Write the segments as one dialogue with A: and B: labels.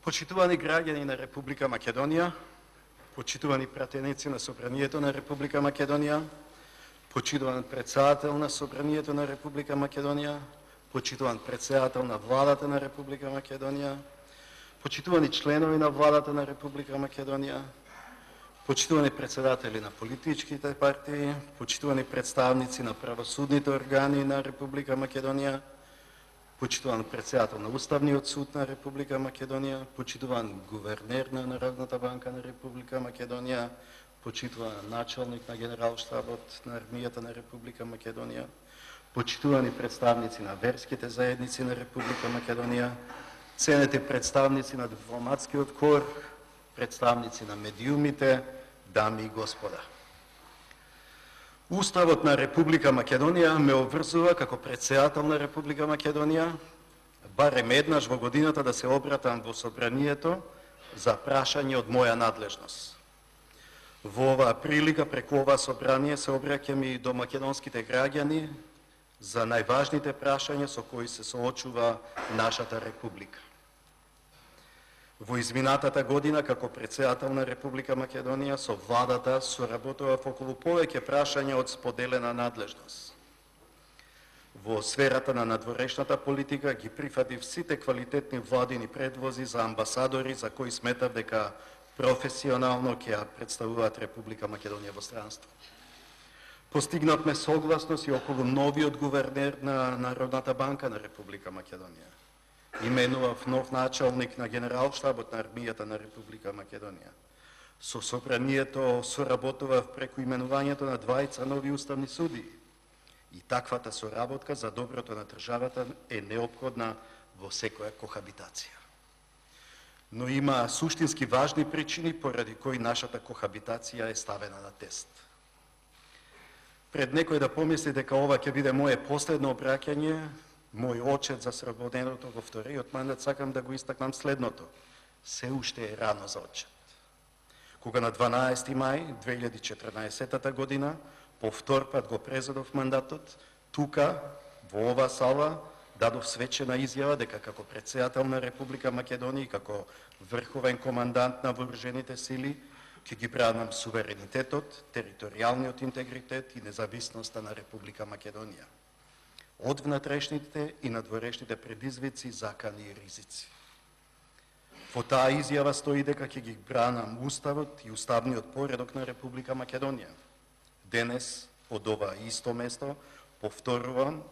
A: Почитувани граѓани на Република Македонија, почитувани пратеници на Собранието на Република Македонија, почитуван председател на Собранието на Република Македонија, почитуван председател на Владата на Република Македонија, почитувани членови на Владата на Република Македонија, почитувани председатели на политичките партии, почитувани представници на правосудните органи на Република Македонија, почитуван председател на Уставниот суд на Република Македонија, почитуван гувернер на Народната банка на Република Македонија, почитуван началник на Генералштабот на армијата на Република Македонија, почитувани представници на верските заедници на Република Македонија, ценети представници на дипломатскиот кор, представници на медиумите, дами и господа. Уставот на Република Македонија ме обврзува како председател на Република Македонија барем еднаш во годината да се обратам во Собранието за прашање од моја надлежност. Во оваа прилика преку ова собрание се обраќам и до македонските граѓани за најважните прашања со кои се соочува нашата република. Во изминатата година, како председател на Република Македонија, со владата соработував околу повеќе прашања од споделена надлежност. Во сферата на надворешната политика ги прифатив сите квалитетни владини предлози за амбасадори за кои сметав дека професионално ќе ја представуваат Република Македонија во странство. Постигнавме согласност и околу новиот гувернер на Народната банка на Република Македонија. Именував нов началник на Генералштабот на армијата на Република Македонија. Со Собранието соработував преку именувањето на двајца нови уставни судии. И таквата соработка за доброто на државата е неопходна во секоја кохабитација. Но има суштински важни причини поради кои нашата кохабитација е ставена на тест. Пред некој да помисли дека ова ќе биде моје последно обраќање, мој очет за сработеното во вториот мандат, сакам да го истакнам следното. Се уште е рано за очет. Кога на 12 мај 2014 година по втор пат го презедов мандатот, тука, во ова сала, дадов свечена изјава дека како председател на Република Македонија и како врховен командант на вооружените сили ќе ги бранам суверенитетот, територијалниот интегритет и независноста на Република Македонија од внатрешните и надворешните предизвици, закани и ризици. Во таа изјава стои дека ќе ги бранам Уставот и уставниот поредок на Република Македонија. Денес, од ова исто место, повторувам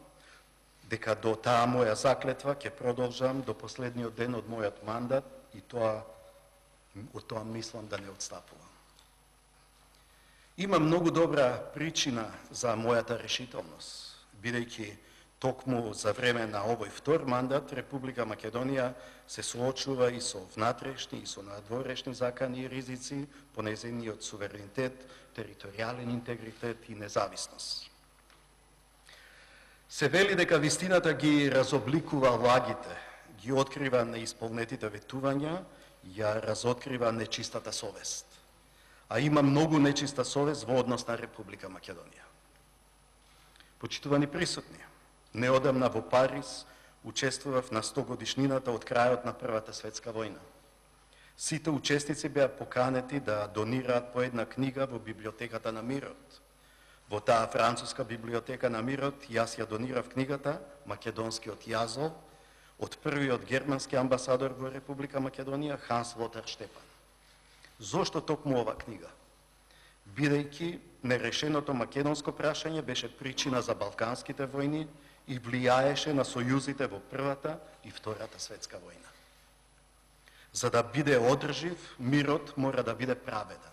A: дека до таа моја заклетва ќе продолжам до последниот ден од мојот мандат и од тоа мислам да не отстапувам. Има многу добра причина за мојата решителност, бидејќи токму за време на овој втор мандат Република Македонија се соочува и со внатрешни и со надворешни закани и ризици по нејзиниот суверенитет, територијален интегритет и независност. Се вели дека вистината ги разобликува лагите, ги открива неисполнетите ветувања, ја разоткрива нечистата совест. А има многу нечиста совест во однос на Република Македонија. Почитувани присутни, неодамна во Париз учествував на 100 годишнината од крајот на Првата светска војна. Сите учесници беа поканети да донираат по една книга во Библиотеката на мирот. Во таа француска Библиотека на мирот јас ја донирав книгата Македонскиот јазол од првиот германски амбасадор во Република Македонија Ханс Лотар Штепан. Зошто токму ова книга? Бидејќи нерешеното македонско прашање беше причина за балканските војни и влијаеше на сојузите во Првата и Втората светска војна. За да биде одржив, мирот мора да биде праведен.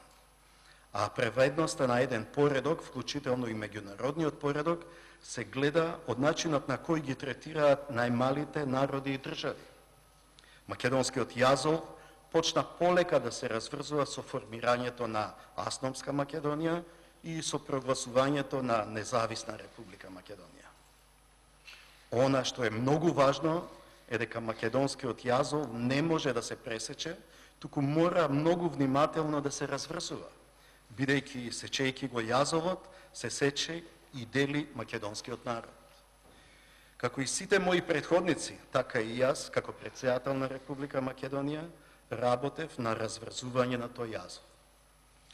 A: А праведноста на еден поредок, вклучително и меѓународниот поредок, се гледа од начинот на кој ги третираат најмалите народи и држави. Македонскиот јазол почна полека да се разврзува со формирањето на Автономска Македонија и со прогласувањето на независна Република Македонија. Она што е многу важно е дека македонскиот јазол не може да се пресече, туку мора многу внимателно да се разврзува, бидејќи сечејќи го јазолот, се сече и дели македонскиот народ. Како и сите мои претходници, така и јас, како председател на Република Македонија, работев на разврзување на тој јазов.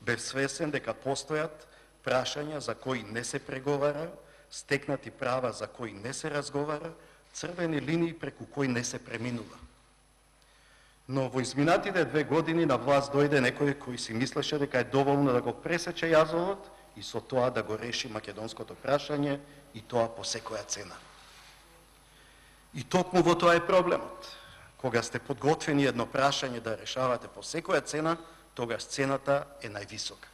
A: Бев свесен дека постојат прашања за кои не се преговара, стекнати права за кои не се разговара, црвени линии преку кои не се преминува. Но во изминатите 2 години на власт дојде некој кој си мислеше дека е доволно да го пресече јазовот и со тоа да го реши македонското прашање, и тоа по секоја цена. И токму во тоа е проблемот. Кога сте подготвени едно прашање да решавате по секоја цена, тогаш цената е највисока.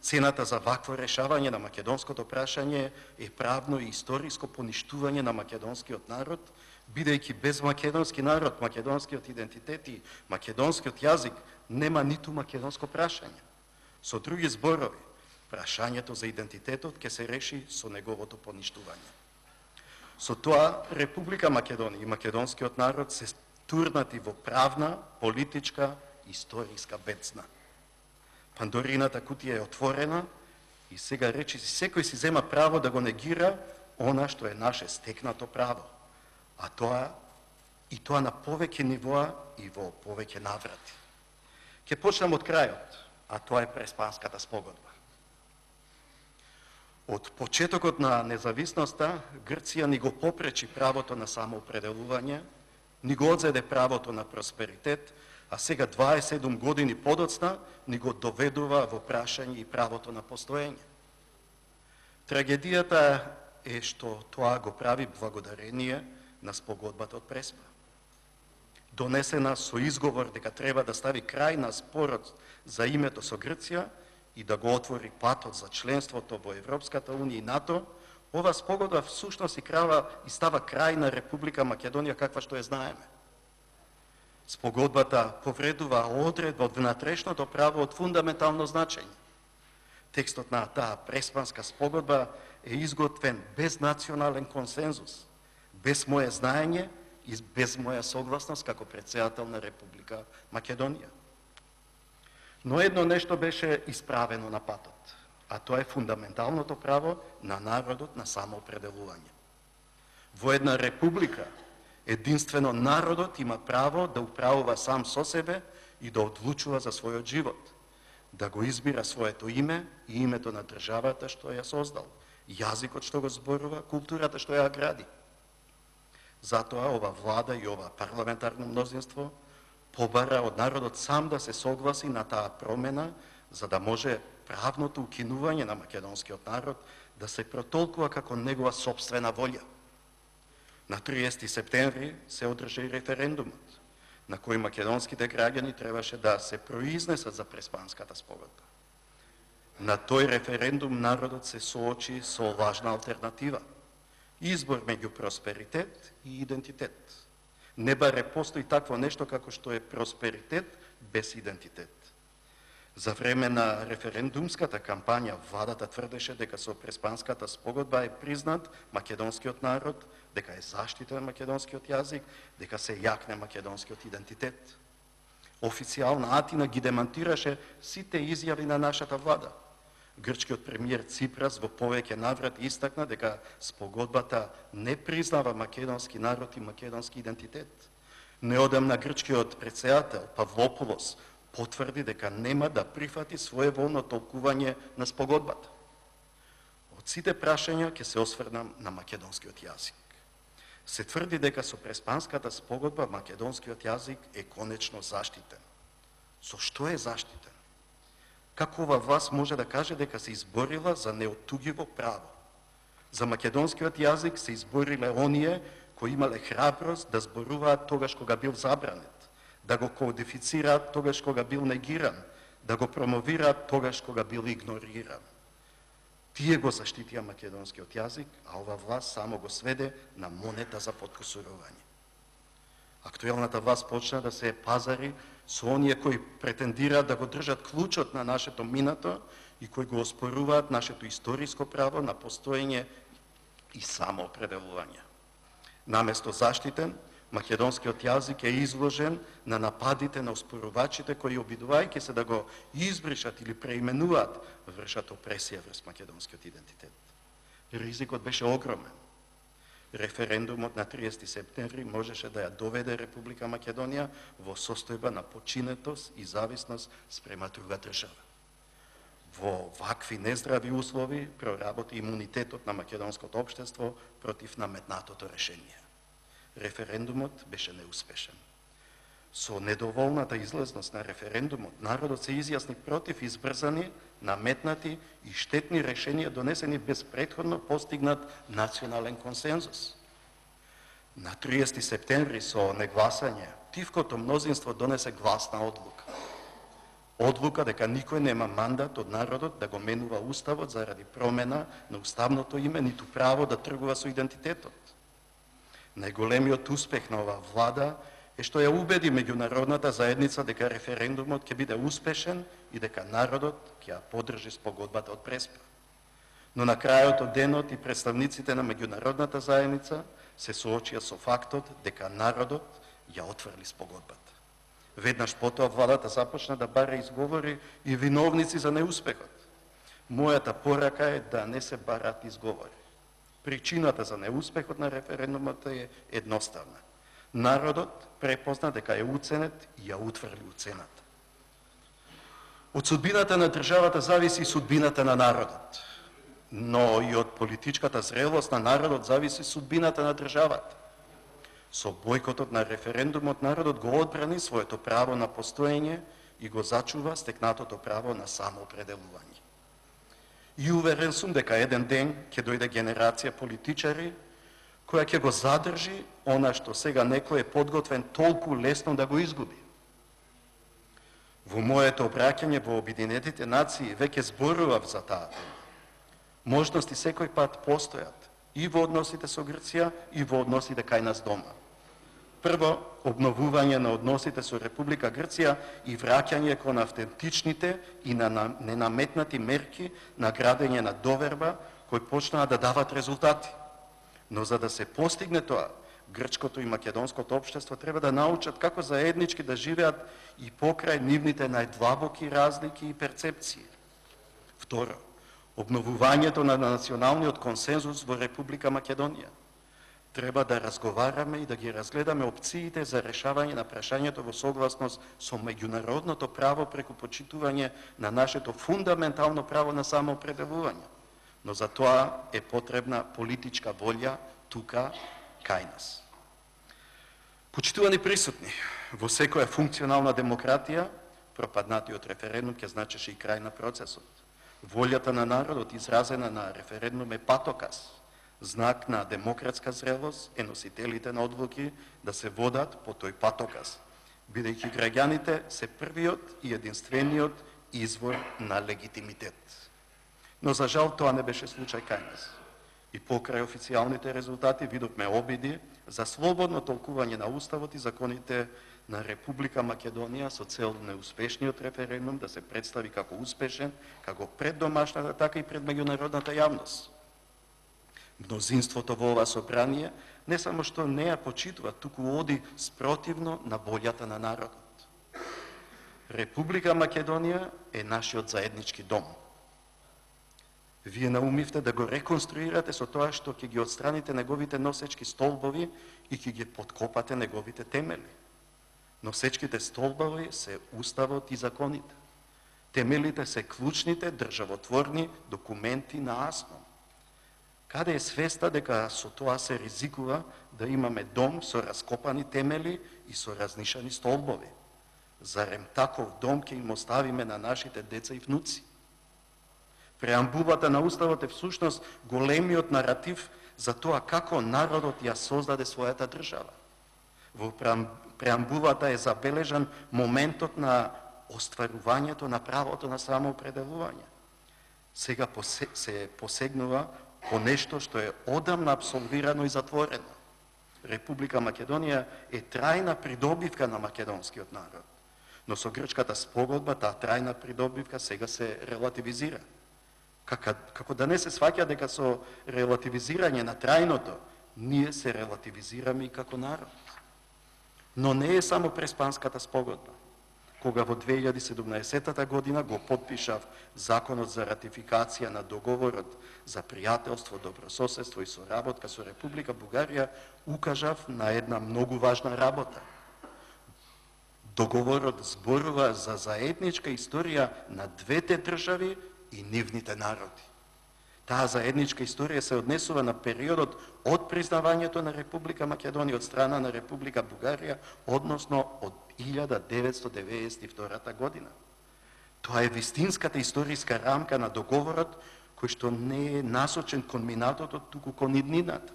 A: Цената за вакво решавање на македонското прашање е правно и историско поништување на македонскиот народ, бидејќи без македонски народ, македонскиот идентитет и македонскиот јазик нема ниту македонско прашање. Со други зборови, прашањето за идентитетот ќе се реши со неговото поништување. Со тоа, Република Македонија и македонскиот народ се турнати во правна, политичка, историска бецна. Пандорината кутија е отворена и сега речиси секој си зема право да го негира она што е наше стекнато право, а тоа на повеќе нивоа и во повеќе наврати. Ќе почнам од крајот, а тоа е Преспанската спогодба. Од почетокот на независноста, Грција ни го попречи правото на самоопределување, ни го одзеде правото на просперитет, а сега 27 години подоцна ни го доведува во прашање и правото на постоење. Трагедијата е што тоа го прави благодарение на спогодбата од Преспа. Донесена со изговор дека треба да стави крај на спорот за името со Грција и да го отвори патот за членството во Европската унија и НАТО, ова спогодба всушност и става крај на Република Македонија каква што ја знаеме. Спогодбата повредува одредба од внатрешното право од фундаментално значење. Текстот на таа Преспанска спогодба е изготвен без национален консензус, без моје знаење и без моја согласност како претседател на Република Македонија. Но едно нешто беше исправено на патот, а тоа е фундаменталното право на народот на самоопределување. Во една република, единствено народот има право да управува сам со себе и да одлучува за својот живот, да го избира своето име и името на државата што ја создал, јазикот што го зборува, културата што ја гради. Затоа ова влада и ова парламентарно мнозинство побара од народот сам да се согласи на таа промена, за да може правното укинување на македонскиот народ да се протолкува како негова сопствена волја. На 30 септември се одржа и референдумот, на кој македонските граѓани требаше да се произнесат за Преспанската спогодба. На тој референдум народот се соочи со важна алтернатива – избор меѓу просперитет и идентитет. Не баре постои такво нешто како што е просперитет без идентитет. За време на референдумската кампања владата тврдеше дека со Преспанската спогодба е признат македонскиот народ, дека е заштитен македонскиот јазик, дека се јакне македонскиот идентитет. Официјална Атина ги демантираше сите изјави на нашата влада. Грчкиот премиер Ципрас во повеќе наврати истакна дека спогодбата не признава македонски народ и македонски идентитет. Неодамна грчкиот претседател Павлопулос потврди дека нема да прифати своеволно толкување на спогодбата. Од сите прашања ќе се осврнам на македонскиот јазик. Се тврди дека со Преспанската спогодба македонскиот јазик е конечно заштитен. Со што е заштитен? Како ова власт може да каже дека се изборила за неоттугиво право? За македонскиот јазик се избориле оние кои имале храброст да зборуваат тогаш кога бил забранет, да го кодифицираат тогаш кога бил негиран, да го промовираат тогаш кога бил игнориран. Тие го заштитија македонскиот јазик, а ова власт само го сведе на монета за подкусурување. Актуелната власт почна да се пазари со оние кои претендираат да го држат клучот на нашето минато и кои го оспоруваат нашето историско право на постоење и самоопределување. Наместо заштитен, македонскиот јазик е изложен на нападите на оспорувачите кои, обидувајќи се да го избришат или преименуваат, вршат опресија врз македонскиот идентитет. Ризикот беше огромен. Референдумот на 30 септември можеше да ја доведе Република Македонија во состојба на починетост и зависност спрема друга држава. Во вакви нездрави услови проработи имунитетот на македонското општество против наметнатото решение. Референдумот беше неуспешен. Со недоволната излезност на референдумот, народот се изјасни против избрзани, наметнати и штетни решенија донесени без претходно постигнат национален консензус. На 30 септември со негласање, тивкото мнозинство донесе гласна одлука. Одлука дека никој нема мандат од народот да го менува уставот заради промена на уставното име, ниту право да тргува со идентитетот. Најголемиот успех на оваа влада е што ја убеди меѓународната заедница дека референдумот ќе биде успешен и дека народот ќе ја поддржи спогодбата од Преспа. Но на крајот од денот и представниците на меѓународната заедница се соочија со фактот дека народот ја отфрли спогодбата. Веднаш потоа владата започна да бара изговори и виновници за неуспехот. Мојата порака е да не се барат изговори. Причината за неуспехот на референдумот е едноставна. Народот препозна дека е уценет и ја утврли уцената. Од судбината на државата зависи судбината на народот, но и од политичката зрелост на народот зависи судбината на државата. Со бојкотот на референдумот народот го одбрани своето право на постоење и го зачува стекнатото право на самоопределување. И уверен сум дека еден ден ќе дојде генерација политичари која ќе го задржи она што сега некој е подготвен толку лесно да го изгуби. Во моето обраќање во Обединетите нации веќе зборував за таа тема. Можности секој пат постојат и во односите со Грција и во односите кај нас дома. Прво, обновување на односите со Република Грција и враќање кон автентичните и на ненаметнати мерки на градење на доверба кои почнаа да дават резултати. Но за да се постигне тоа, грчкото и македонското општество треба да научат како заеднички да живеат и покрај нивните најдлабоки разлики и перцепции. Второ, обновувањето на националниот консензус во Република Македонија. Треба да разговараме и да ги разгледаме опциите за решавање на прашањето во согласност со меѓународното право преку почитување на нашето фундаментално право на самоопределување. Но за тоа е потребна политичка волја тука кај нас. Почитувани присутни, во секоја функционална демократија, пропаднатиот референдум ќе значеше и крај на процесот. Волјата на народот изразена на референдум е патоказ, знак на демократска зрелост е носителите на одлуки да се водат по тој патоказ, бидејќи граѓаните се првиот и единствениот извор на легитимитет. Но за жал тоа не беше случај кај нас. И покрај официјалните резултати видовме обиди за слободно толкување на уставот и законите на Република Македонија со цел неуспешниот референдум да се представи како успешен, како пред домашната, така и пред меѓународната јавност. Мнозинството во ова собрание не само што не ја почитува, туку оди спротивно на волјата на народот. Република Македонија е нашиот заеднички дом. Вие наумивте да го реконструирате со тоа што ќе ги отстраните неговите носечки столбови и ќе ги подкопате неговите темели. Носечките столбови се уставот и законите. Темелите се клучните државотворни документи на АСНО. Каде е свеста дека со тоа се ризикува да имаме дом со раскопани темели и со разнишани столбови? Зарем таков дом ќе им оставиме на нашите деца и внуци? Преамбулата на Уставот е всушност големиот наратив за тоа како народот ја создаде својата држава. Во преамбулата е забележан моментот на остварувањето на правото на самоопределување. Сега се посегнува по нешто што е одамна абсолвирано и затворено. Република Македонија е трајна придобивка на македонскиот народ, но со грчката спогодба таа трајна придобивка сега се релативизира. Како да не се сваќа дека со релативизирање на трајното, ние се релативизираме и како народ. Но не е само Преспанската спогодба. кога во 2017 година го подпишав Законот за ратификација на договорот за пријателство, добрососедство и соработка со Република Бугарија, укажав на една многу важна работа. Договорот зборува за заедничка историја на двете држави и нивните народи. Таа заедничка историја се однесува на периодот од признавањето на Република Македонија од страна на Република Бугарија, односно од 1992 година. Тоа е вистинската историска рамка на договорот, кој што не е насочен кон минатото, туку кон иднината.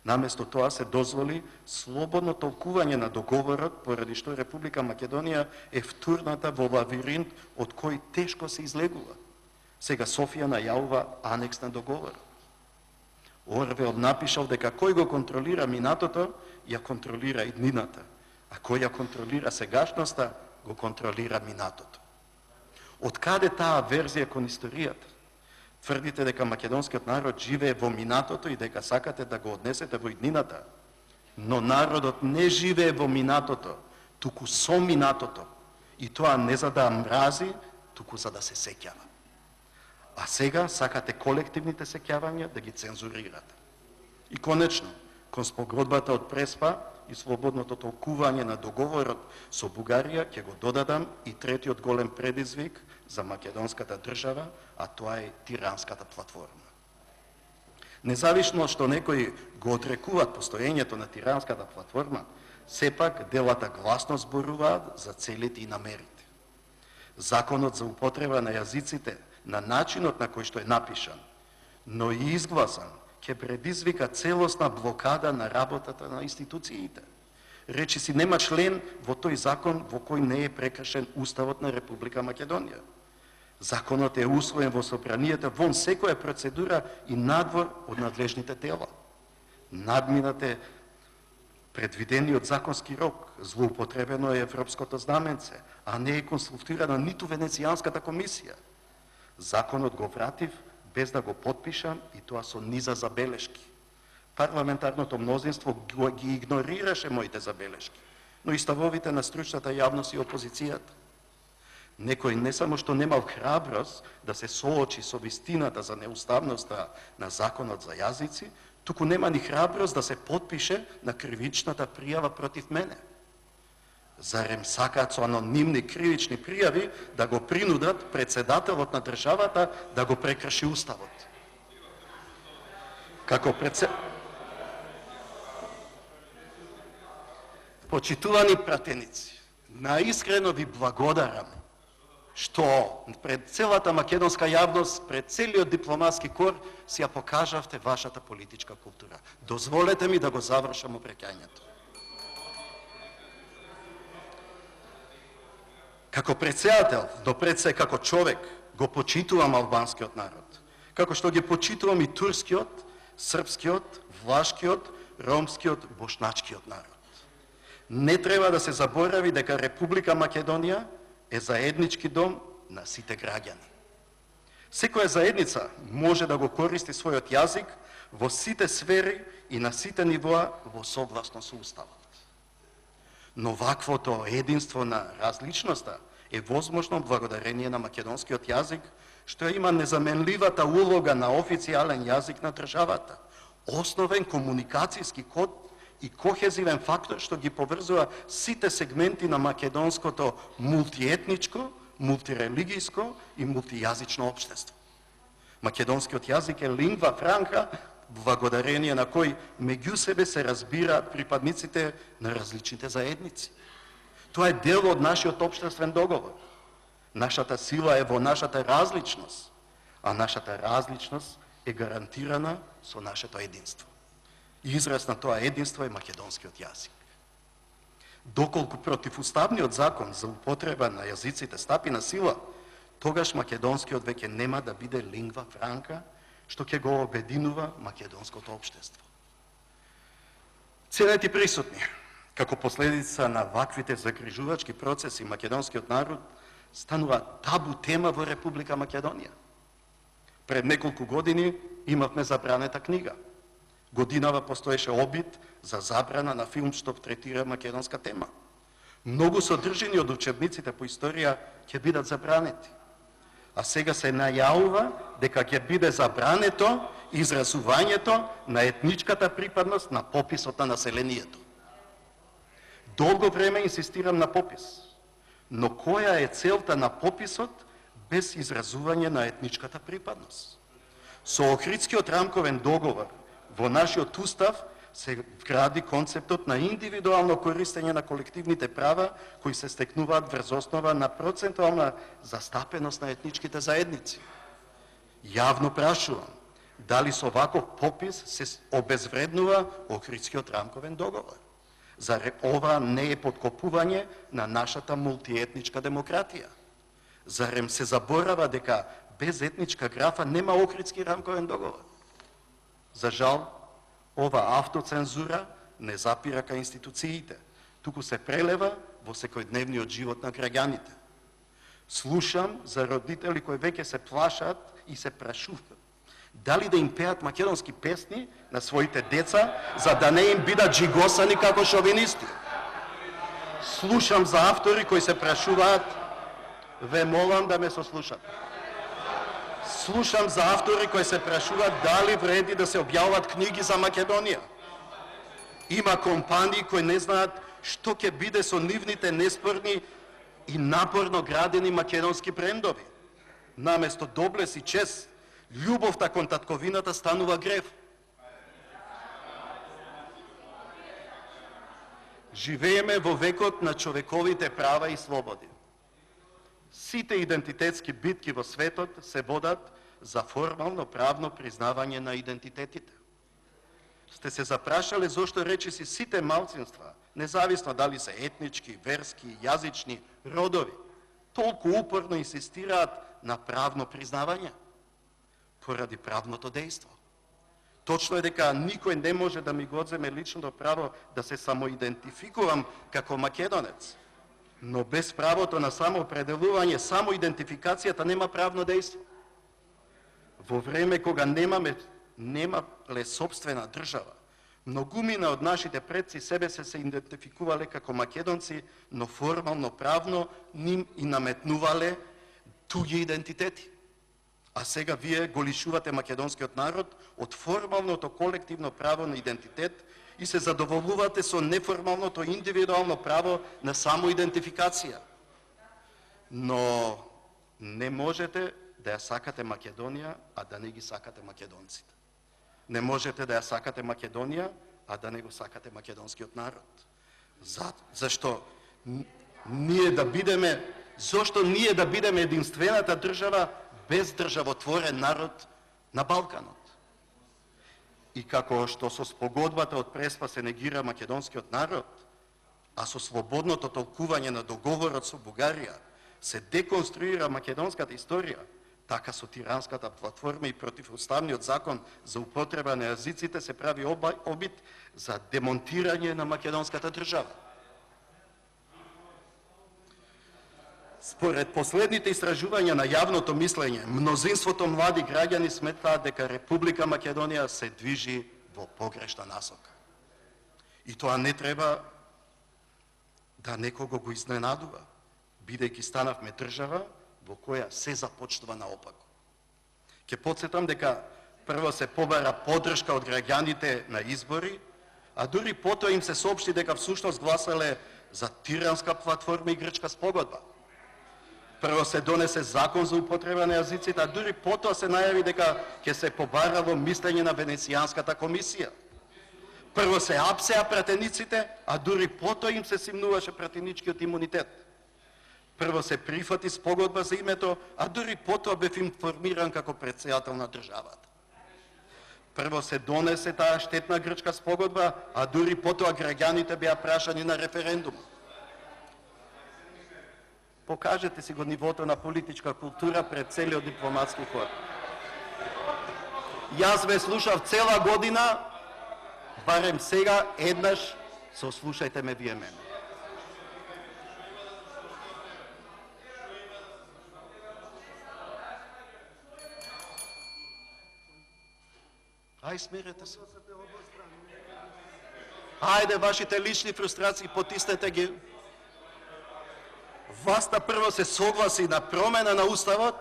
A: Наместо тоа се дозволи слободно толкување на договорот, поради што Република Македонија е втурната во лавиринт од кој тешко се излегува. Сега Софија најавува анекс на договорот. Орвел напишал дека кој го контролира минатото, ја контролира иднината, а кој ја контролира сегашноста, го контролира минатото. Од каде таа верзија кон историјата? Тврдите дека македонскиот народ живее во минатото и дека сакате да го однесете во иднината. Но народот не живее во минатото, туку со минатото. И тоа не за да мрази, туку за да се сеќава. А сега сакате колективните сеќавања да ги цензурирате. И конечно, кон спогодбата од Преспа и слободното толкување на договорот со Бугарија ќе го додадам и третиот голем предизвик за македонската држава, а тоа е Тиранската платформа. Независно што некои го отрекуваат постоењето на Тиранската платформа, сепак делата гласно зборуваат за целите и намерите. Законот за употреба на јазиците на начинот на кој што е напишан, но и изгласан, ќе предизвика целосна блокада на работата на институциите. Речиси нема член во тој закон во кој не е прекршен Уставот на Република Македонија. Законот е усвоен во собранието вон секоја процедура и надвор од надлежните тела. Надминате предвидениот законски рок, злоупотребено е европското знаменце, а не е консултирана ниту Венецијанската комисија. Законот го вратив без да го подпишам и тоа со низа забелешки. Парламентарното мнозинство ги игнорираше моите забелешки, но и ставовите на стручната јавност и опозицијата. Некој не само што немал храброст да се соочи со вистината за неуставноста на законот за јазици, туку нема ни храброст да се подпише на кривичната пријава против мене. Зарем сакаат со анонимни кривични пријави да го принудат председателот на државата да го прекрши Уставот. Почитувани пратеници, наискрено ви благодарам што пред целата македонска јавност, пред целиот дипломатски кор, си ја покажавте вашата политичка култура. Дозволете ми да го завршам обраќањето. Како председател, но пред се како човек, го почитувам албанскиот народ, како што ги почитувам и турскиот, српскиот, влашкиот, ромскиот, бошначкиот народ. Не треба да се заборави дека Република Македонија е заеднички дом на сите граѓани. Секоја заедница може да го користи својот јазик во сите сфери и на сите нивоа во согласно со Уставот. Но ваквото единство на различноста е возможно благодарение на македонскиот јазик, што има незаменливата улога на официјален јазик на државата, основен комуникацијски код и кохезивен фактор што ги поврзува сите сегменти на македонското мултиетничко, мултирелигијско и мултијазично општество. Македонскиот јазик е лингва франка, благодарение на кој меѓу себе се разбираат припадниците на различните заедници. Тоа е дел од нашиот општествен договор. Нашата сила е во нашата различност, а нашата различност е гарантирана со нашето единство. Израз на тоа единство е македонскиот јазик. Доколку противуставниот закон за употреба на јазиците стапи на сила, тогаш македонскиот веќе нема да биде лингва франка, што ќе го обединува македонското општество. Ценети присутни, како последица на ваквите загрижувачки процеси, македонскиот народ станува табу тема во Република Македонија. Пред неколку години имавме забранета книга. Годинава постоеше обид за забрана на филм што третира македонска тема. Многу содржини од учебниците по историја ќе бидат забранети. А сега се најавува дека ќе биде забрането изразувањето на етничката припадност на пописот на населението. Долго време инсистирам на попис, но која е целта на пописот без изразување на етничката припадност? Со Охридскиот рамковен договор во нашиот устав се вгради концептот на индивидуално користење на колективните права кои се стекнуваат врз основа на процентуална застапеност на етничките заедници. Јавно прашувам, дали со ваков попис се обезвреднува Охридскиот рамковен договор? Зар ова не е подкопување на нашата мултиетничка демократија? Зарем се заборава дека без етничка графа нема Охридски рамковен договор? За жал, ова автоцензура не запира кај институциите, туку се прелева во секојдневниот живот на граѓаните. Слушам за родители кои веќе се плашат и се прашуваат дали да им пеат македонски песни на своите деца, за да не им бидат джигосани како шовинисти. Слушам за автори кои се прашуваат, ве молам да ме сослушат. Слушам за автори кои се прашуваат дали вреди да се објавуваат книги за Македонија. Има компании кои не знаат што ќе биде со нивните неспорни и напорно градени македонски брендови. Наместо доблес и чест, љубовта кон татковината станува грев. Живееме во векот на човековите права и слободи. Сите идентитетски битки во светот се водат за формално правно признавање на идентитетите. Сте се запрашале зошто речиси сите малцинства, независно дали се етнички, верски, јазични, родови, толку упорно инсистираат на правно признавање? Поради правното дејство. Точно е дека никој не може да ми го одземе личното право да се самоидентификувам како македонец. Но без правото на самоопределување, самоидентификацијата нема правно дејство. Во време кога немале собствена држава, многумина од нашите предци себе се идентификувале како македонци, но формално правно ним и наметнувале туѓи идентитети. А сега вие го лишувате македонскиот народ од формалното колективно право на идентитет и се задоволувате со неформалното индивидуално право на самоидентификација. Но не можете да ја сакате Македонија, а да не ги сакате македонците. Не можете да ја сакате Македонија, а да не го сакате македонскиот народ. Зашто ние да бидеме единствената држава без државотворен народ на Балканот. И како што со спогодбата од Преспа се негира македонскиот народ, а со слободното толкување на договорот со Бугарија се деконструира македонската историја, така со тиранската платформа и противуставниот закон за употреба на јазиците се прави обид за демонтирање на македонската држава. Според последните истражувања на јавното мислење, мнозинството млади граѓани сметаат дека Република Македонија се движи во погрешна насока. И тоа не треба да некого го изненадува, бидејќи станавме држава во која се започнува наопако. Ќе потсетам дека прво се побара поддршка од граѓаните на избори, а дури потоа им се соопшти дека всушност гласале за тиранска платформа и грчка спогодба. Прво се донесе закон за употреба на јазиците, а дури потоа се најави дека ќе се побарало мислење на Венецијанската комисија. Прво се апсеа пратениците, а дури потоа им се симнуваше пратеничкиот имунитет. Прво се прифати спогодба за името, а дури потоа бев информиран како претседател на државата. Прво се донесе таа штетна грчка спогодба, а дури потоа граѓаните беа прашани на референдум. Покажете си го нивото на политичка култура пред целиот дипломатски хор. Јас ве слушав цела година, барем сега еднаш сослушајте ме вие мене. Ај, смирете се. Ајде, вашите лични фрустрации, потиснете ги. власта прво се согласи на промена на уставот,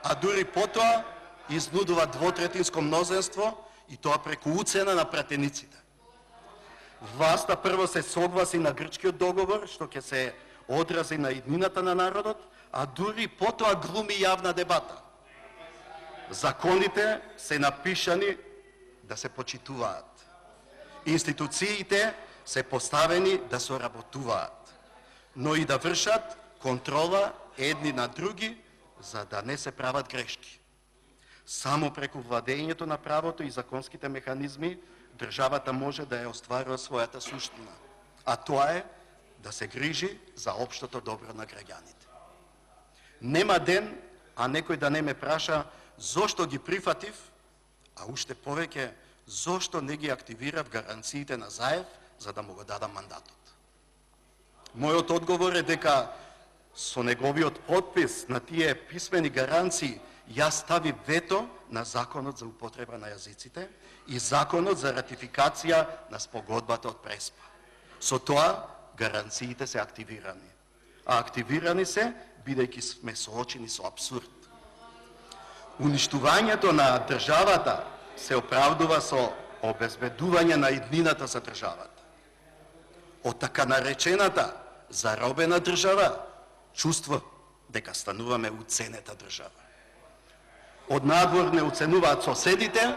A: а дури потоа изнудува двотретинско мнозинство и тоа преку уцена на пратениците. Власта прво се согласи на грчкиот договор, што ќе се одрази на иднината на народот, а дури потоа глуми јавна дебата. Законите се напишани да се почитуваат. Институциите се поставени да соработуваат, но и да вршат контрола едни на други, за да не се прават грешки. Само преку владењето на правото и законските механизми државата може да ја остварува својата суштина, а тоа е да се грижи за општото добро на граѓаните. Нема ден, а некој да не ме праша зошто ги прифатив, а уште повеќе зошто не ги активирав гаранциите на Заев за да му го дадам мандатот. Мојот одговор е дека со неговиот подпис на тие писмени гаранции јас стави вето на Законот за употреба на јазиците и Законот за ратификација на спогодбата од Преспа. Со тоа гаранциите се активирани. А активирани се бидејќи сме соочени со абсурд. Уништувањето на државата се оправдува со обезбедување на иднината за државата. Од така наречената заробена држава чувство дека стануваме уценета држава. Од надвор не уценуваат соседите,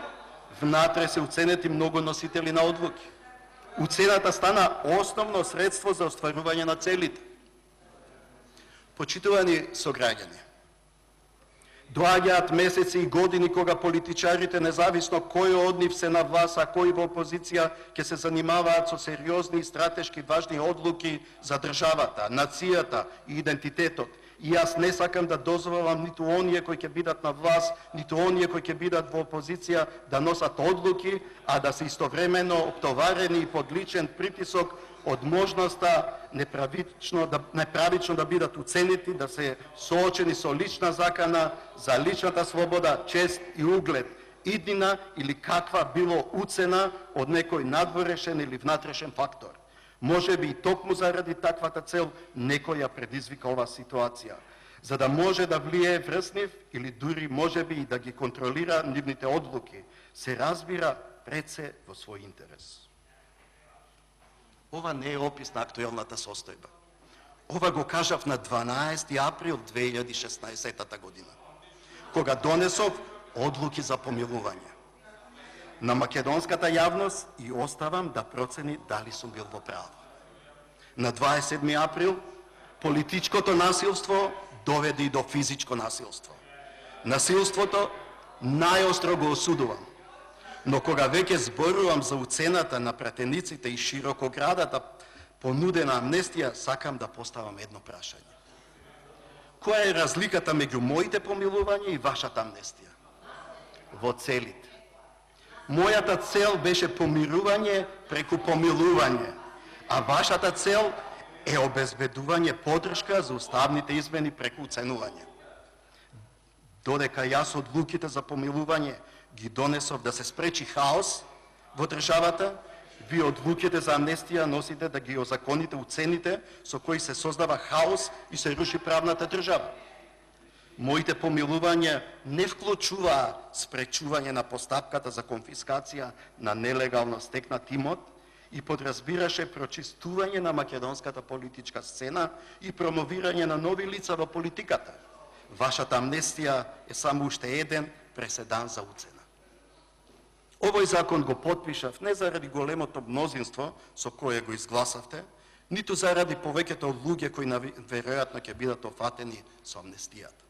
A: внатре се уценети многу носители на одлуки. Уцената стана основно средство за остварување на целите. Почитувани сограѓани, доаѓаат месеци и години кога политичарите, независно кој од нив се на власт, а кој во опозиција, ќе се занимаваат со сериозни и стратешки важни одлуки за државата, нацијата и идентитетот. И јас не сакам да дозволам ниту оние кои ќе бидат на власт, ниту оние кои ќе бидат во опозиција да носат одлуки, а да се истовремено оптоварени и под личен притисок од можноста неправично да бидат уценети, да се соочени со лична закана за личната слобода, чест и углед, иднина или каква било уцена од некој надворешен или внатрешен фактор. Може би и токму заради таквата цел некој ја предизвика ова ситуација, за да може да влие врз нив или дури може би и да ги контролира нивните одлуки, се разбира пред се во свој интерес. Ова не е опис на актуелната состојба. Ова го кажав на 12 април 2016 година, кога донесов одлуки за помилување. На македонската јавност и оставам да процени дали сум бил во право. На 27 април политичкото насилство доведе и до физичко насилство. Насилството најостро го осудувам, но кога веќе зборувам за уцената на пратениците и широкоградата понудена амнестија, сакам да поставам едно прашање. Која е разликата меѓу моите помилувања и вашата амнестија? Во целите. Мојата цел беше помирување преку помилување, а вашата цел е обезбедување поддршка за уставните измени преку уценување. Додека јас одлуките за помилување ги донесов да се спречи хаос во државата, вие одлуките за амнестија носите да ги озаконите уцените со кои се создава хаос и се руши правната држава. Моите помилувања не вклучуваа спречување на постапката за конфискација на нелегално стекнат имот и подразбираше прочистување на македонската политичка сцена и промовирање на нови лица во политиката. Вашата амнестија е само уште еден преседан за уцена. Овој закон го потпишав не заради големото мнозинство со кое го изгласавте, ниту заради повеќето луѓе кои веројатно ќе бидат офатени со амнестијата.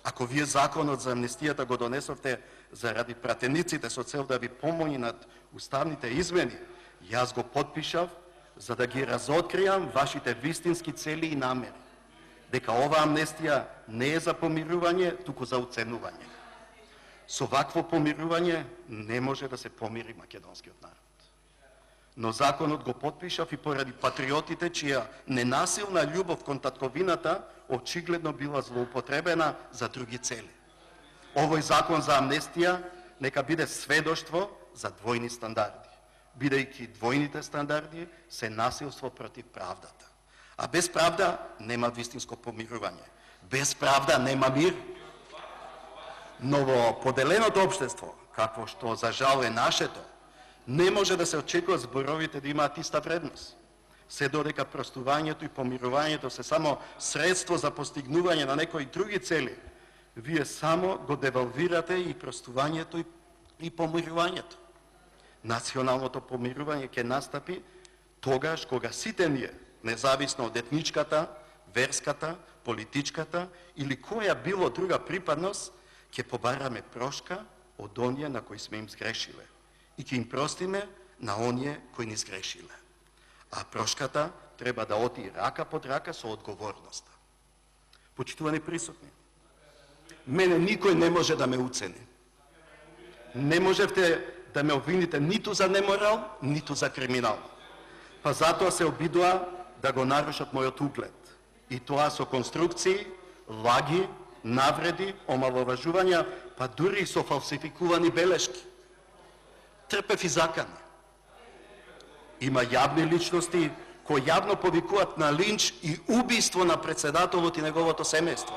A: Ако вие законот за амнестијата го донесовте заради пратениците со цел да ви помогне над уставните измени, јас го потпишав за да ги разоткријам вашите вистински цели и намери, дека ова амнестија не е за помирување, туку за уценување. Со вакво помирување не може да се помири македонскиот народ. Но законот го потпишав и поради патриотите чија ненасилна љубов кон татковината очигледно била злоупотребена за други цели. Овој закон за амнестија нека биде сведоштво за двојни стандарди, бидејќи двојните стандарди се насилство против правдата. А без правда нема вистинско помирување. Без правда нема мир. Но во поделеното општество, какво што за жал е нашето, не може да се очекува зборовите да имаат иста вредност. Се додека простувањето и помирувањето се само средство за постигнување на некои други цели, вие само го девалвирате и простувањето и помирувањето. Националното помирување ќе настапи тогаш кога сите ние, независно од етничката, верската, политичката или која било друга припадност, ќе побараме прошка од оние на кои сме им сгрешиле и ќе им простиме на оние кои ни сгрешиле. А прошката треба да оди рака под рака со одговорноста. Почитувани присутни, мене никој не може да ме уцени. Не можевте да ме обвините ниту за неморал, ниту за криминал. Па затоа се обидува да го нарушат мојот углед. И тоа со конструкции, лаги, навреди, омаловажувања, па дури со фалсификувани белешки. Трпев и закани. Има јавни личности кои јавно повикуваат на линч и убиство на председателот и неговото семејство.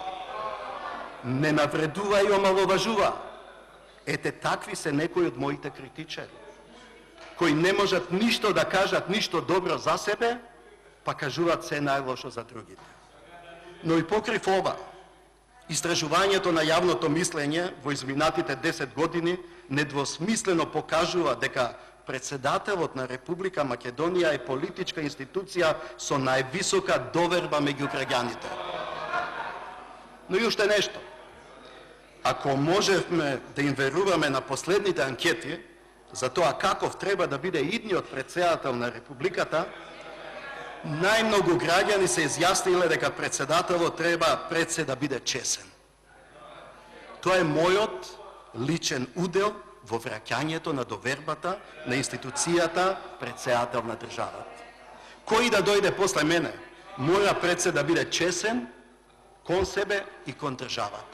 A: Не навредува и омаловажува. Ете, такви се некои од моите критичари, кои не можат ништо да кажат, ништо добро за себе, па кажуваат се најлошо за другите. Но и покрив ова, истражувањето на јавното мислење во изминатите 10 години недвосмислено покажува дека председателот на Република Македонија е политичка институција со највисока доверба меѓу граѓаните. Но и уште нешто. Ако можевме да им веруваме на последните анкети за тоа каков треба да биде идниот председател на Републиката, најмногу граѓани се изјасниле дека председателот треба пред се да биде чесен. Тоа е мојот личен удел во враќањето на довербата на институцијата председател на државата. Кој да дојде после мене, мора пред се да биде чесен кон себе и кон државата.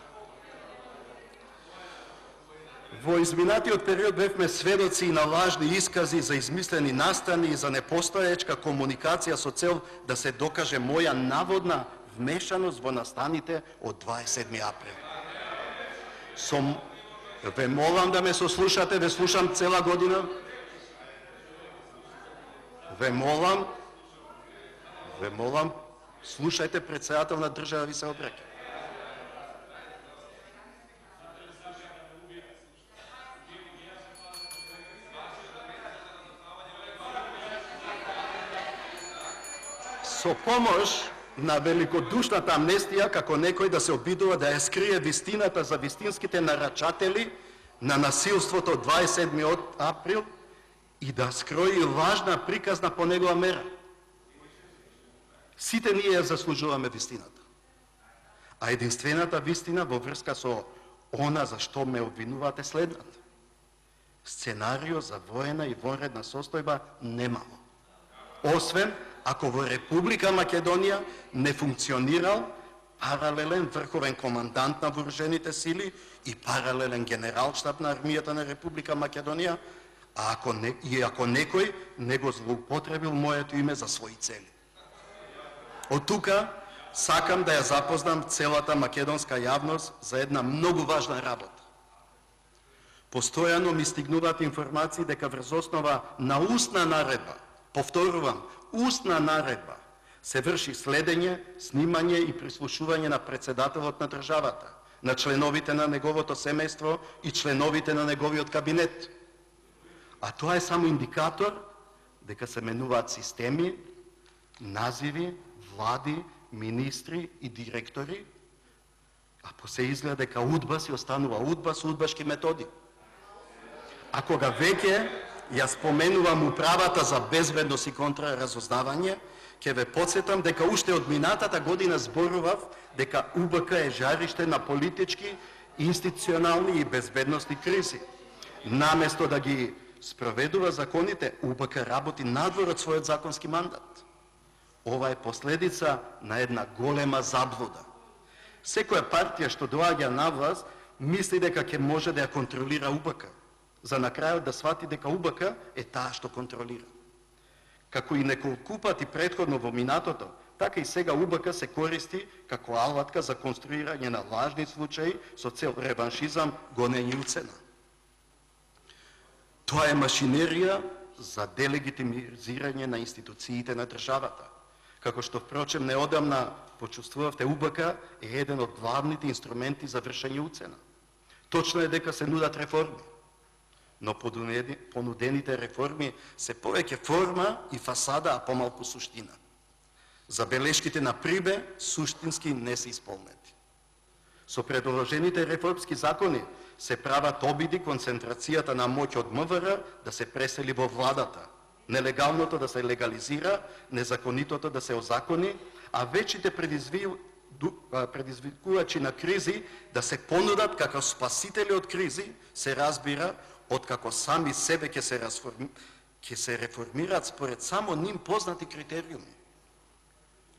A: Во изминатиот период бевме сведоци и на лажни искази за измислени настани и за непостоечка комуникација со цел да се докаже моја наводна вмешаност во настаните од 27 април. Ве молам да ме сослушате, ве слушам цела година. Ве молам, слушајте, председател на држава ви се обраќа. Со помош на великодушната амнестија, како некој да се обидува да ја скрие вистината за вистинските нарачатели на насилството од 27 април и да скрои лажна приказна по негова мера. Сите ние ја заслужуваме вистината. А единствената вистина во врска со она за што ме обвинувате следната. Сценарио за воена и вонредна состојба немало. Освен ако во Република Македонија не функционирал паралелен врховен командант на вооружените сили и паралелен генералштаб на армијата на Република Македонија, ако некој не го злоупотребил моето име за своји цели. Од тука сакам да ја запознам целата македонска јавност за една многу важна работа. Постојано ми стигнуваат информации дека врз основа на устна наредба, повторувам, устна наредба, се врши следење, снимање и прислушување на председателот на државата, на членовите на неговото семејство и членовите на неговиот кабинет. А тоа е само индикатор дека се менуваат системи, називи, влади, министри и директори, а по се изгледа дека УДБА си останува УДБА со удбашки методи. А кога веќе ја споменувам управата за безбедност и контраразузнавање, ќе ве подсетам дека уште од минатата година зборував дека УБК е жариште на политички, институционални и безбедностни кризи. Наместо да ги спроведува законите, УБК работи надвор од својот законски мандат. Ова е последица на една голема заблуда. Секоја партија што доаѓа на власт мисли дека ќе може да ја контролира УБК, за на крајот да свати дека УБК е таа што контролира. Како и неколку пати претходно во минатото, така и сега УБК се користи како алатка за конструирање на лажни случаи со цел реваншизам, гонење и уцена. Тоа е машинерија за делегитимизирање на институциите на државата. Како што, впрочем, неодамна почувствувавте, УБК е еден од главните инструменти за вршење уцена. Точно е дека се нудат реформи, но понудените реформи се повеќе форма и фасада, а помалку суштина. Забелешките на прибе суштински не се исполнети. Со предложените реформски закони се прават обиди концентрацијата на моќ од МВР да се пресели во владата, нелегалното да се легализира, незаконитото да се озакони, а вечите предизвикувачи на кризи да се понудат како спасители од кризи, се разбира, откако сами себе ќе се реформираат според само ним познати критериуми.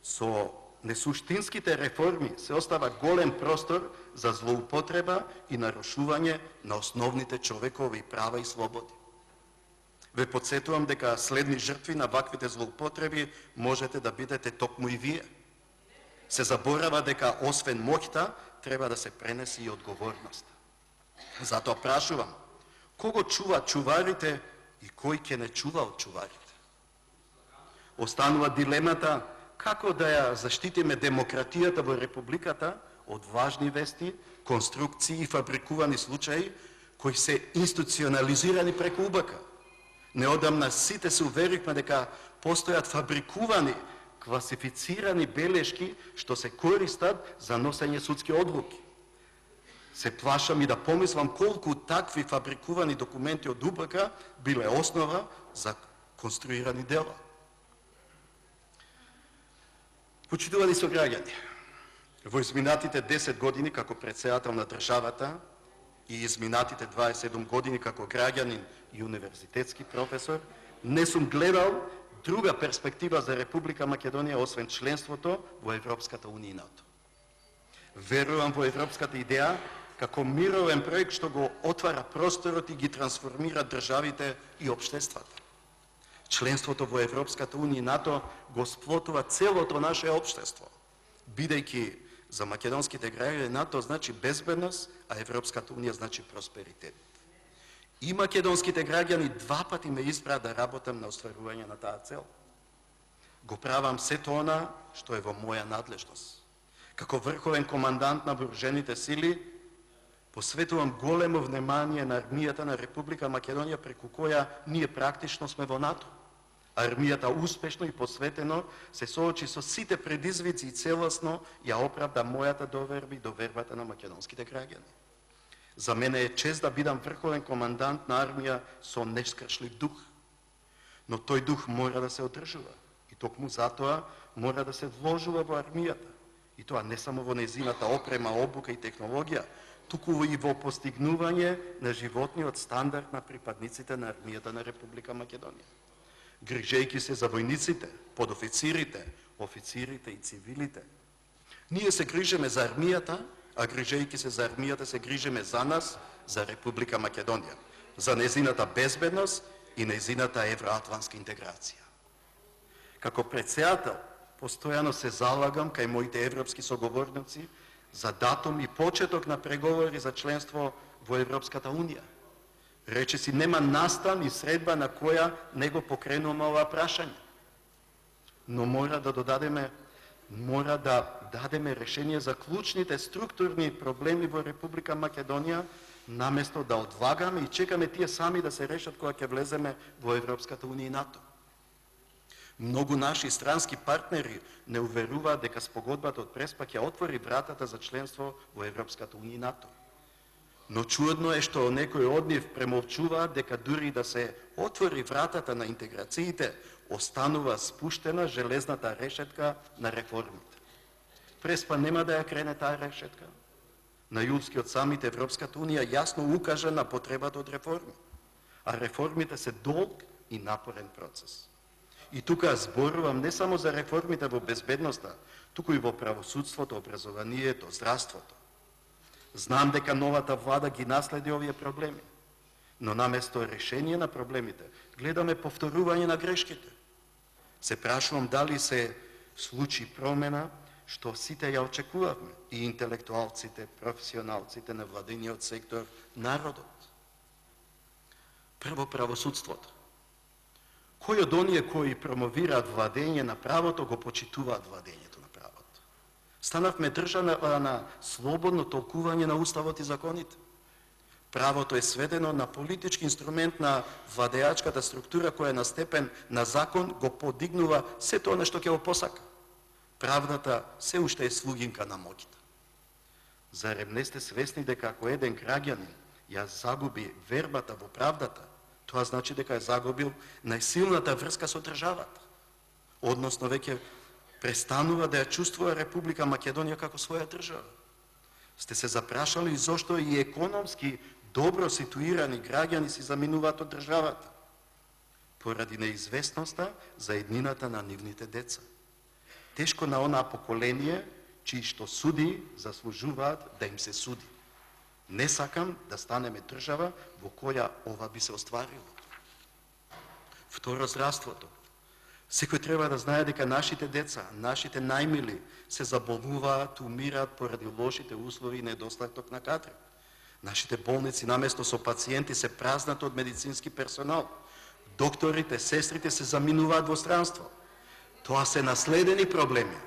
A: Со несуштинските реформи се остава голем простор за злоупотреба и нарушување на основните човекови права и слободи. Ве подсетувам дека следни жртви на ваквите злоупотреби можете да бидете токму и вие. Се заборава дека освен моќта треба да се пренеси и одговорноста. Затоа прашувам, кого чува чуварите и кој ќе не чува од чуварите? Останува дилемата како да ја заштитиме демократијата во републиката од важни вести, конструкции и фабрикувани случаи кои се институционализирани преку УБК. Неодамна сите се уверивме дека постојат фабрикувани, класифицирани белешки што се користат за носење судски одлуки. Се плашам и да помислам колку такви фабрикувани документи од УБК биле основа за конструирани дела. Почитувани сограѓани, во изминатите 10 години како претседател на државата и изминатите 27 години како граѓанин и универзитетски професор, не сум гледал друга перспектива за Република Македонија освен членството во Европската унија и НАТО. Верувам во европската идеја како мировен проект што го отвара просторот и ги трансформира државите и општествата. Членството во Европската унија и НАТО го сплотува целото наше општество, бидејќи за македонските граѓани НАТО значи безбедност, а Европската унија значи просперитет. И македонските граѓани два пати ме избраа да работам на остварување на таа цел. Го правам сето она што е во моја надлежност. Како врховен командант на вооружените сили, посветувам големо внимание на армијата на Република Македонија, преку која ние практично сме во НАТО. Армијата успешно и посветено се соочи со сите предизвици и целосно ја оправда мојата доверба и довербата на македонските граѓани. За мене е чест да бидам врховен командант на армија со нескршлив дух. Но тој дух мора да се одржува. И токму затоа мора да се вложува во армијата. И тоа не само во нејзината опрема, обука и технологија, туку и во постигнување на животниот стандард на припадниците на армијата на Република Македонија. Грижејќи се за војниците, подофицирите, официрите и цивилите. Ние се грижиме за армијата, а грижејќи се за армијата се грижиме за нас, за Република Македонија, за нејзината безбедност и нејзината евроатлантска интеграција. Како претседател, постојано се залагам кај моите европски соговорници за датум и почеток на преговори за членство во Европската унија. Речиси нема настан и средба на која не го покренуваме ова прашање. Но мора да дадеме решение за клучните структурни проблеми во Република Македонија, наместо да одлагаме и чекаме тие сами да се решат кога ќе влеземе во Европската унија и НАТО. Многу наши странски партнери не уверуваат дека спогодбата од Преспа ќе отвори вратата за членство во Европската унија и НАТО. Но чудно е што некои од нив премолчуваат дека дури да се отвори вратата на интеграциите, останува спуштена железната решетка на реформите. Преспа нема да ја крене таа решетка. На јулскиот самит Европската унија јасно укажа на потребата од реформи, а реформите се долг и напорен процес. И тука зборувам не само за реформите во безбедноста, туку и во правосудството, образованието, здравството. Знам дека новата влада ги наследи овие проблеми, но наместо решение на проблемите, гледаме повторување на грешките. Се прашувам дали се случи промена што сите ја очекувавме, и интелектуалците, професионалците на владиниот сектор, народот. Прво, правосудството. Кој од оние кои промовираат владење на правото го почитуваат владењето на правото? Станавме држава на слободно толкување на уставот и законите. Правото е сведено на политички инструмент на владеачката структура која на степен на закон го подигнува сето она што ќе го посака. Правдата се уште е слугинка на моќта. Зарем не сте свесни дека ако еден граѓанин ја загуби вербата во правдата, тоа значи дека е загубил најсилната врска со државата. Односно веќе престанува да ја чувствува Република Македонија како своја држава. Сте се запрашали зошто и економски добро ситуирани граѓани си заминуваат од државата? Поради неизвестноста за еднината на нивните деца. Тешко на онаа поколение, чии што суди заслужуваат да им се суди. Не сакам да станеме држава во која ова би се остварило. Второ, здравството. Секој треба да знае дека нашите деца, нашите најмили се заболнуваат, умираат поради лошите услови и недостаток на кадри. Нашите болници наместо со пациенти се празнат од медицински персонал. Докторите, сестрите се заминуваат во странство. Тоа се наследени проблеми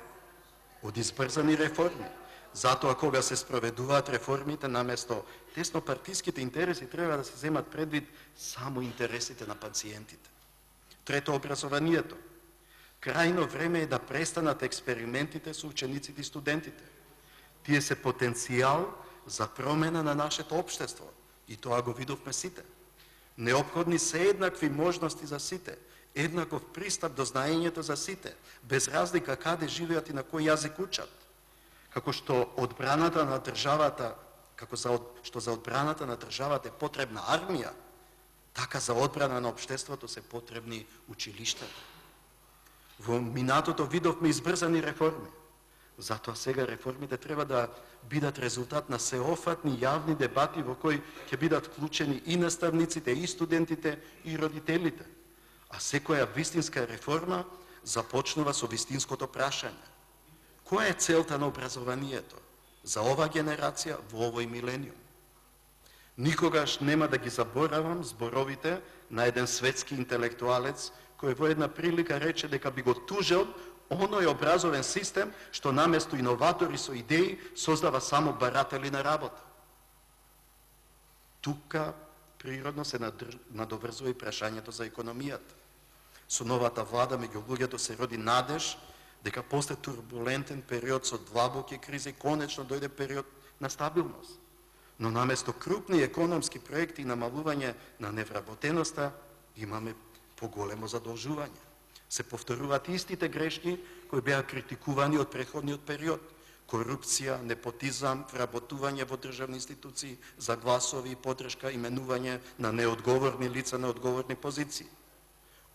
A: од избрзани реформи. Затоа кога се спроведуваат реформите, наместо теснопартиските интереси треба да се земат предвид само интересите на пациентите. Трето, образованието. Крајно време е да престанат експериментите со учениците и студентите. Тие се потенцијал за промена на нашето општество и тоа го видовме сите. Неопходни се еднакви можности за сите, еднаков пристап до знаењето за сите, без разлика каде живеат и на кој јазик учат. Како што одбраната на државата, што за одбраната на државата е потребна армија, така за одбрана на општеството се потребни училиштата. Во минатото видовме избрзани реформи. Затоа сега реформите треба да бидат резултат на сеофатни јавни дебати во кои ќе бидат вклучени и наставниците, и студентите, и родителите. А секоја вистинска реформа започнува со вистинското прашање. Која е целта на образованието за оваа генерација во овој милениум? Никогаш нема да ги заборавам зборовите на еден светски интелектуалец кој во една прилика рече дека би го тужел оној образовен систем што наместо иноватори со идеи создава само баратели на работа. Тука природно се надоврзува и прашањето за економијата. Со новата влада меѓу луѓето се роди надеж дека после турбулентен период со длабоки кризи конечно дојде период на стабилност. Но наместо крупни економски проекти и намалување на невработеноста, имаме поголемо задолжување. Се повторуваат истите грешки кои беа критикувани од претходниот период. Корупција, непотизам, вработување во државни институции за гласови и поддршка, именување на неодговорни лица на одговорни позиции.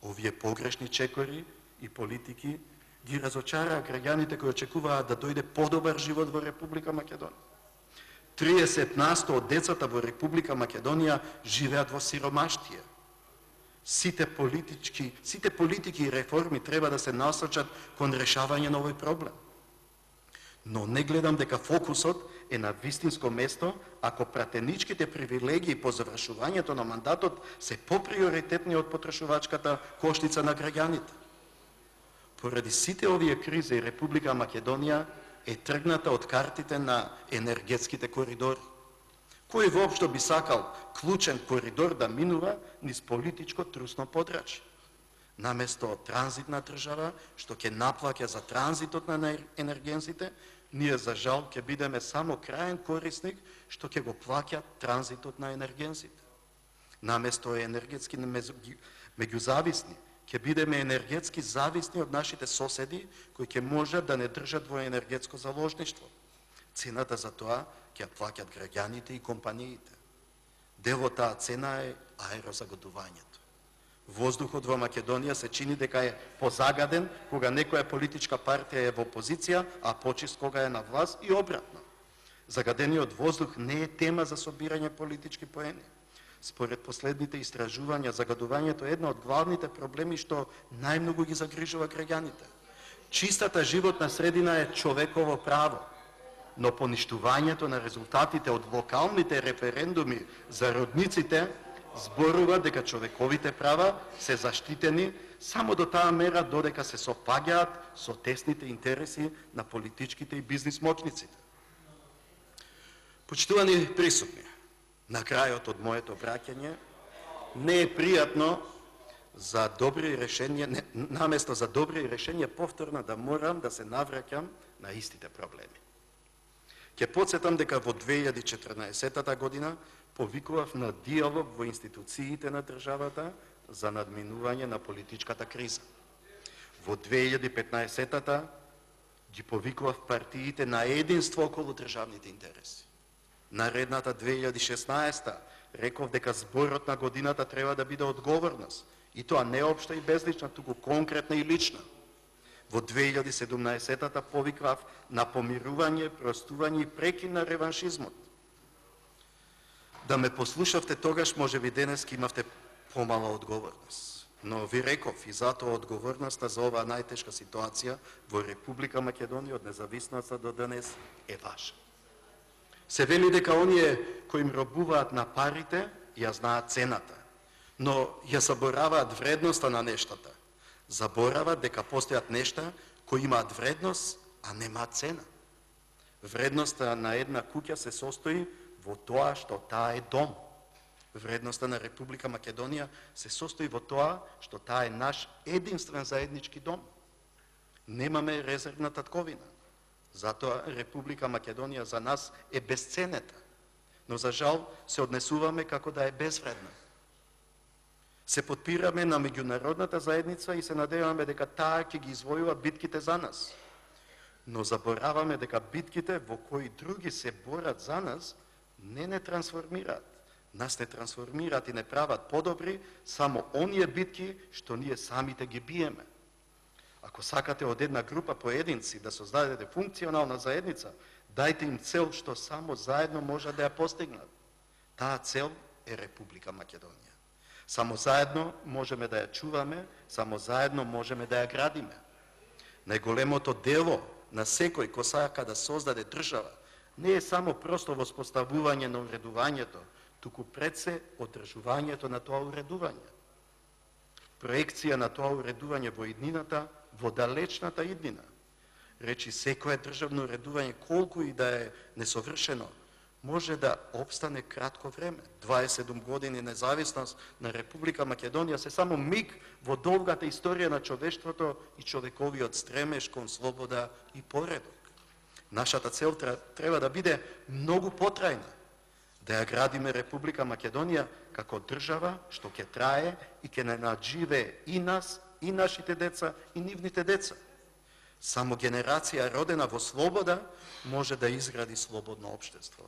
A: Овие погрешни чекори и политики ги разочараа граѓаните кои очекуваат да дојде подобар живот во Република Македонија. 30% од децата во Република Македонија живеат во сиромаштие. Сите политики и реформи треба да се насочат кон решавање на овој проблем. Но не гледам дека фокусот е на вистинско место ако пратеничките привилегии по завршувањето на мандатот се поприоритетни од потрошувачката коштица на граѓаните. Поради сите овие кризи Република Македонија е тргната од картите на енергетските коридори. Кој воопшто би сакал клучен коридор да минува низ политичко трусно подрачје? Наместо транзитна држава, што ќе наплаќа за транзитот на енергенците, ние за жал ќе бидеме само краен корисник, што ќе го плаќа транзитот на енергенците. Наместо енергетски меѓузависни, ќе бидеме енергетски зависни од нашите соседи, кои ќе можат да не држат во енергетско заложништво. Цената за тоа ќе плаќат граѓаните и компаниите. Дел од таа цена е аерозагадувањето. Воздухот во Македонија се чини дека е позагаден кога некоја политичка партија е во опозиција, а почист кога е на власт и обратно. Загадениот воздух не е тема за собирање политички поени. Според последните истражувања, загадувањето е една од главните проблеми што најмногу ги загрижува граѓаните. Чистата животна средина е човеково право, но поништувањето на резултатите од локалните референдуми за родниците зборува дека човековите права се заштитени само до таа мера додека се сопаѓаат со тесните интереси на политичките и бизнис мокниците. Почитувани присутни, на крајот од моето обраќање не е пријатно за добри решенија, наместо за добри решенија повторно да морам да се навраќам на истите проблеми. Ќе потсетам дека во 2014 година повикував на диалог во институциите на државата за надминување на политичката криза. Во 2015 ги повикував партиите на единство околу државните интереси. Наредната 2016 реков дека зборот на годината треба да биде одговорност, и тоа не општа и безлична, туку конкретна и лична. Во 2017 повиквав на помирување, простување и прекин на реваншизмот. Да ме послушавте тогаш, може би денески имавте помала одговорност. Но ви реков и затоа одговорноста за оваа најтешка ситуација во Република Македонија од независноста до денес е ваша. Се вели дека оние кои им робуваат на парите ја знаат цената, но ја забораваат вредноста на нештата. Заборават дека постојат нешта кои имаат вредност, а немаат цена. Вредноста на една куќа се состои во тоа што таа е дом. Вредноста на Република Македонија се состои во тоа што таа е наш единствен заеднички дом. Немаме резервна татковина. Затоа Република Македонија за нас е безценета, но за жал се однесуваме како да е безвредна. Се подпираме на меѓународната заедница и се надеваме дека таа ќе ги извојува битките за нас. Но забораваме дека битките во кои други се борат за нас не трансформираат. Нас не трансформираат и не прават подобри само оние битки што ние самите ги биеме. Ако сакате од една група поединци да создадете функционална заедница, дајте им цел што само заедно може да ја постигнат. Таа цел е Република Македонија. Само заедно можеме да ја чуваме, само заедно можеме да ја градиме. Најголемото дело на секој кој сака да создаде држава не е само просто воспоставување на уредувањето, туку пред се одржувањето на тоа уредување. Проекција на тоа уредување во иднината, во далечната иднина. Речи, секое државно уредување, колку и да е несовршено, може да обстане кратко време. 27 години независност на Република Македонија се само миг во долгата историја на човештвото и човековиот стремеж кон слобода и поредок. Нашата цел треба да биде многу потрајна, да ја градиме Република Македонија како држава што ќе трае и ќе не надживее и нас, и нашите деца, и нивните деца. Само генерација родена во слобода може да изгради слободно општество.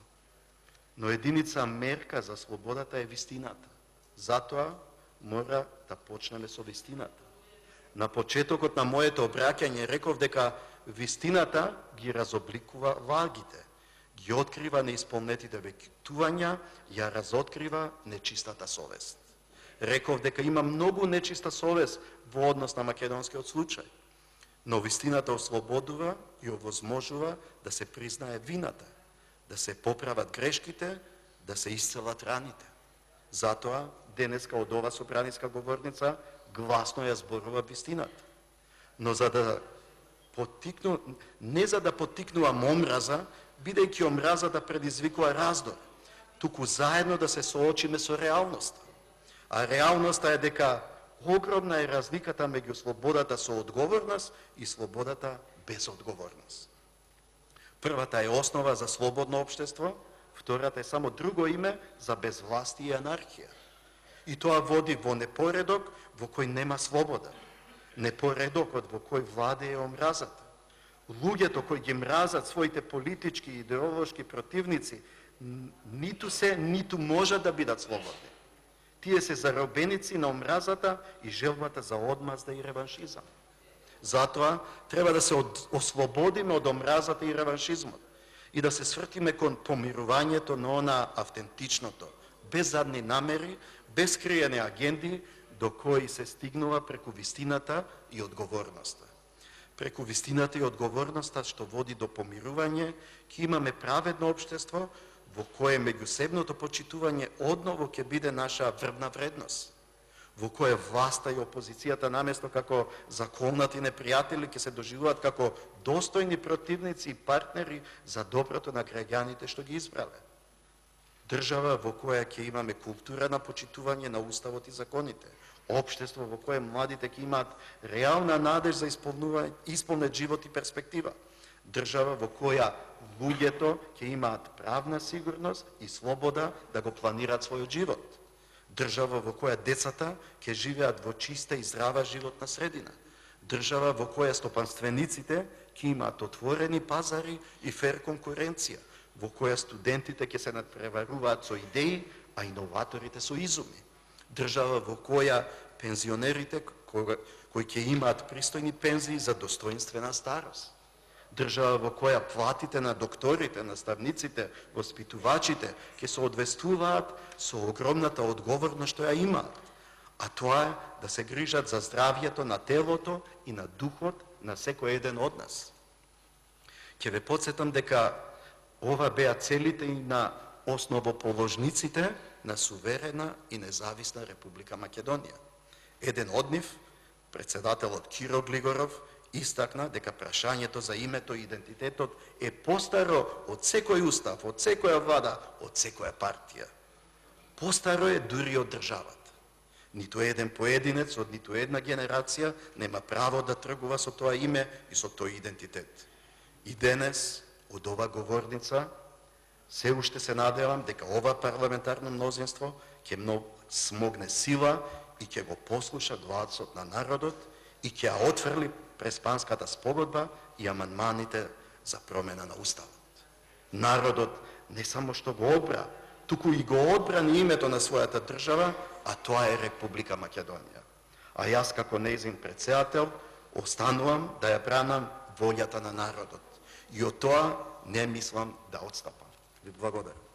A: Но единица мерка за слободата е вистината. Затоа мора да почнеме со вистината. На почетокот на моето обраќање реков дека вистината ги разобликува лагите, ги открива неисполнетите веќувања, ја разоткрива нечистата совест. Реков дека има многу нечиста совест во однос на македонскиот случај, но вистината ослободува и овозможува да се признае вината, да се поправат грешките, да се исцелат раните. Затоа, денеска од ова собраниска говорница, гласно ја зборува вистината. Но не за да поттикнувам омраза, бидејќи омразата предизвикува раздор, туку заедно да се соочиме со реалноста. А реалноста е дека огромна е разликата меѓу слободата со одговорност и слободата без одговорност. Првата е основа за слободно општество, втората е само друго име за безвластие и анархија. И тоа води во непоредок во кој нема слобода, непоредокот во кој владее омразата. Луѓето кои ги мразат своите политички и идеолошки противници ниту се, ниту можат да бидат слободни. Тие се заробеници на омразата и желбата за одмазда и реваншизам. Затоа треба да се ослободиме од омразата и реваншизмот и да се свртиме кон помирувањето на она автентичното, без задни намери, без криени агенди, до кои се стигнува преку вистината и одговорноста. преку вистината и одговорноста што води до помирување, ќе имаме праведно општество во кое меѓусебното почитување одново ќе биде наша врвна вредност, во кое власта и опозицијата наместо како заколнати непријатели ќе се доживуваат како достојни противници и партнери за доброто на граѓаните што ги избрале. Држава во која ќе имаме култура на почитување на уставот и законите, општество во кое младите ќе имаат реална надеж за исполнет живот и перспектива, држава во која луѓето ќе имаат правна сигурност и слобода да го планираат својот живот, држава во која децата ќе живеат во чиста и здрава животна средина, држава во која стопанствениците ќе имаат отворени пазари и фер конкуренција, во која студентите ќе се надпреваруваат со идеи, а иноваторите со изуми, држава во која пензионерите кои ќе имаат пристојни пензии за достоинствена старост, држава во која платите на докторите, наставниците, воспитувачите ќе се одвестуваат со огромната одговорност што ја имаат, а тоа е да се грижат за здравјето на телото и на духот на секој еден од нас. Ќе ве потсетам дека ова беа целите и на основоположниците на суверена и независна Република Македонија. Еден од нив, председателот Киро Глигоров, истакна дека прашањето за името и идентитетот е постаро од секој устав, од секоја влада, од секоја партија. Постаро е дури од државата. Ниту еден поединец од ниту една генерација нема право да тргува со тоа име и со тој идентитет. И денес, од ова говорница, се уште се надевам дека ова парламентарно мнозинство ќе смогне сила и ќе го послуша гласот на народот и ќе ја отфрли Преспанската спогодба и амандманите за промена на уставот. Народот не само што го обра, туку и го одбрани името на својата држава, а тоа е Република Македонија. А јас како нејзин претседател останувам да ја бранам волјата на народот. И од тоа не мислам да отстапам. Ви благодарам.